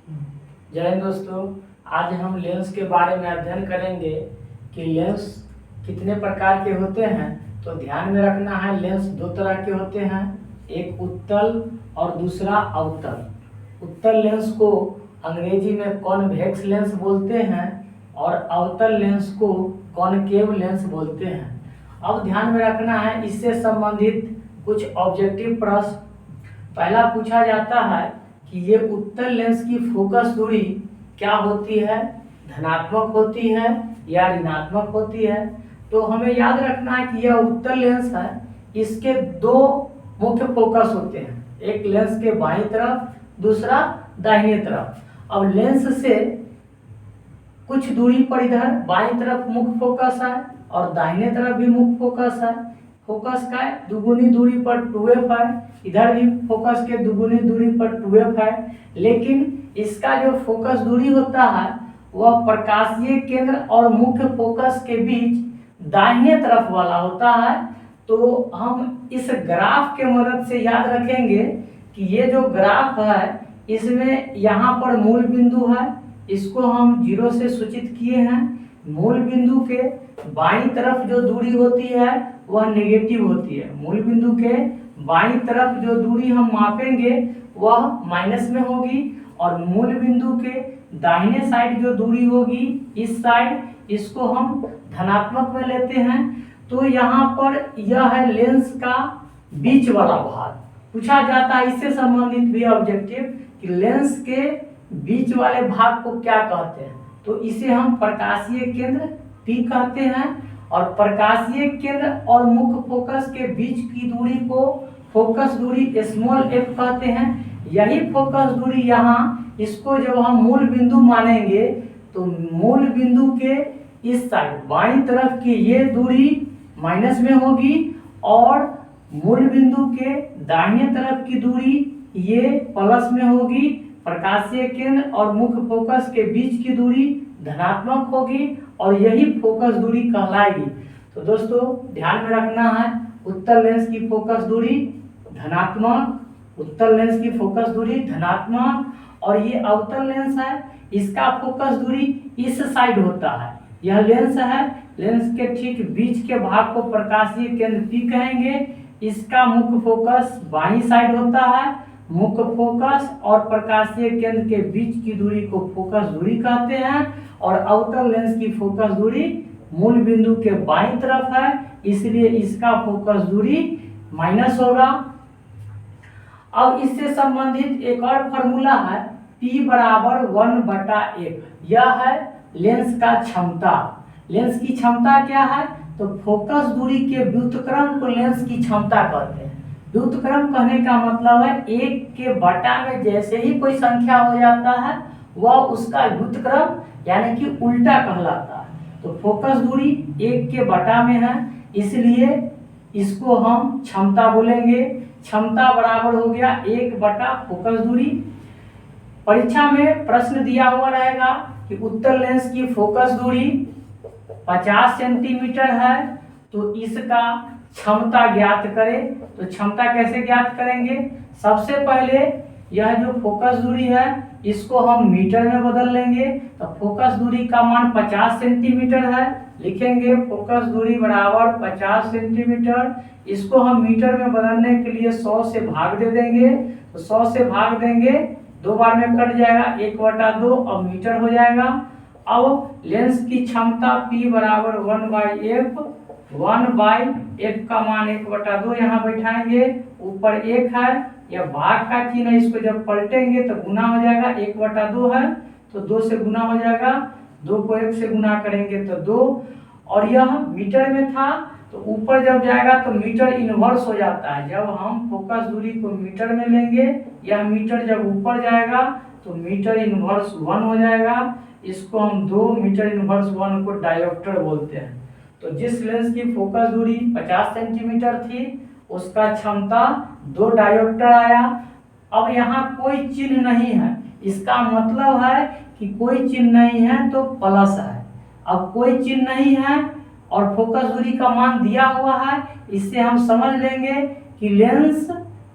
जय हिंद दोस्तों। आज हम लेंस के बारे में अध्ययन करेंगे कि लेंस कितने प्रकार के होते हैं। तो ध्यान में रखना है, लेंस दो तरह के होते हैं, एक उत्तल और दूसरा अवतल। उत्तल लेंस को अंग्रेजी में कॉन्वेक्स लेंस बोलते हैं और अवतल लेंस को कॉनकेव लेंस बोलते हैं। अब ध्यान में रखना है, इससे संबंधित कुछ ऑब्जेक्टिव प्रश्न पहला पूछा जाता है कि ये उत्तल लेंस की फोकस दूरी क्या होती है, धनात्मक होती है या ऋणात्मक होती है। तो हमें याद रखना है कि यह उत्तल लेंस है, इसके दो मुख्य फोकस होते हैं, एक लेंस के बाईं तरफ, दूसरा दाहिने तरफ। अब लेंस से कुछ दूरी पर इधर बाईं तरफ मुख्य फोकस है और दाहिने तरफ भी मुख्य फोकस है। फोकस का दुगुनी दूरी पर 2f है, इधर भी फोकस के दुगुनी दूरी पर 2f है। लेकिन इसका जो फोकस दूरी होता है वह प्रकाशीय केंद्र और मुख्य फोकस के बीच दाहिने तरफ वाला होता है। तो हम इस ग्राफ के मदद से याद रखेंगे कि ये जो ग्राफ है इसमें यहाँ पर मूल बिंदु है, इसको हम 0 से सूचित किए हैं। मूल बिंदु के बाईं तरफ जो दूरी होती है वह नेगेटिव होती है। मूल बिंदु के बाईं तरफ जो दूरी हम मापेंगे वह माइनस में होगी और मूल बिंदु के दाहिने साइड जो दूरी होगी इस साइड, इसको हम धनात्मक में लेते हैं। तो यहाँ पर यह है लेंस का बीच वाला भाग पूछा जाता है। इससे संबंधित भी ऑब्जेक्टिव कि लेंस के बीच वाले भाग को क्या कहते हैं, तो इसे हम प्रकाशीय केंद्र P कहते हैं और प्रकाशीय केंद्र और मुख्य फोकस के बीच की दूरी को फोकस दूरी स्मॉल f कहते हैं। यही फोकस दूरी यहाँ, इसको जब हम मूल बिंदु मानेंगे तो मूल बिंदु के इस साइड बाईं तरफ की ये दूरी माइनस में होगी और मूल बिंदु के दाहिने तरफ की दूरी ये प्लस में होगी। प्रकाशीय केंद्र और मुख्य फोकस के बीच की दूरी धनात्मक होगी और यही फोकस दूरी कहलाएगी। तो दोस्तों ध्यान में रखना है, उत्तल लेंस की फोकस दूरी धनात्मक, उत्तल लेंस की फोकस दूरी धनात्मक, और ये अवतल लेंस है, इसका फोकस दूरी इस साइड होता है। यह लेंस है, लेंस के ठीक बीच के भाग को प्रकाशीय केंद्र P कहेंगे। इसका मुख्य फोकस बाईं साइड होता है। मुख्य फोकस और प्रकाशीय केंद्र के बीच की दूरी को फोकस दूरी कहते हैं और अवतल लेंस की फोकस दूरी मूल बिंदु के बाईं तरफ है, इसलिए इसका फोकस दूरी माइनस होगा। अब इससे संबंधित एक और फॉर्मूला है, P बराबर 1/f। यह है लेंस का क्षमता। लेंस की क्षमता क्या है, तो फोकस दूरी के व्युत्क्रम को लेंस की क्षमता कहते हैं। व्युत्क्रम कहने का मतलब है 1 के बटा में जैसे ही कोई संख्या हो जाता है वह उसका व्युत्क्रम यानी कि उल्टा कहलाता है। तो फोकस दूरी 1 के बटा में है, इसलिए इसको हम क्षमता बोलेंगे। क्षमता बराबर हो गया 1 बटा फोकस दूरी। परीक्षा में प्रश्न दिया हुआ रहेगा कि उत्तल लेंस की फोकस दूरी 50 सेंटीमीटर है, तो इसका क्षमता ज्ञात करें। तो क्षमता कैसे ज्ञात करेंगे, सबसे पहले यह जो फोकस दूरी है इसको हम मीटर में बदल लेंगे। तो फोकस दूरी का मान 50 सेंटीमीटर है, लिखेंगे फोकस दूरी बराबर 50 सेंटीमीटर। इसको हम मीटर में बदलने के लिए 100 से भाग दे देंगे। तो 100 से भाग देंगे, 2 बार में कट जाएगा, 1/2 अब मीटर हो जाएगा। अब लेंस की क्षमता P बराबर 1/f, 1/f का मान 1/2 यहाँ बैठाएंगे, ऊपर 1 है, यह भाग का चिन्ह है, इसको जब पलटेंगे तो गुना हो जाएगा। 1/2 है तो 2 से गुना हो जाएगा, 2 को 1 से गुना करेंगे तो 2, और यह मीटर में था तो ऊपर जब जाएगा तो मीटर इनवर्स हो जाता है। जब हम फोकस दूरी को मीटर में लेंगे, यह मीटर जब ऊपर जाएगा तो मीटर इनवर्स 1 हो जाएगा। इसको हम 2 मीटर इनवर्स 1 को डायोप्टर बोलते हैं। तो जिस लेंस की फोकस दूरी 50 सेंटीमीटर थी उसका क्षमता 2 डायोप्टर आया। अब यहाँ कोई चिन्ह नहीं है, इसका मतलब है कि कोई चिन्ह नहीं है तो प्लस है। अब कोई चिन्ह नहीं है और फोकस दूरी का मान दिया हुआ है, इससे हम समझ लेंगे कि लेंस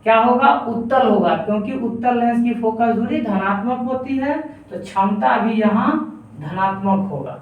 क्या होगा, उत्तल होगा, क्योंकि उत्तल लेंस की फोकस दूरी धनात्मक होती है, तो क्षमता भी यहाँ धनात्मक होगा।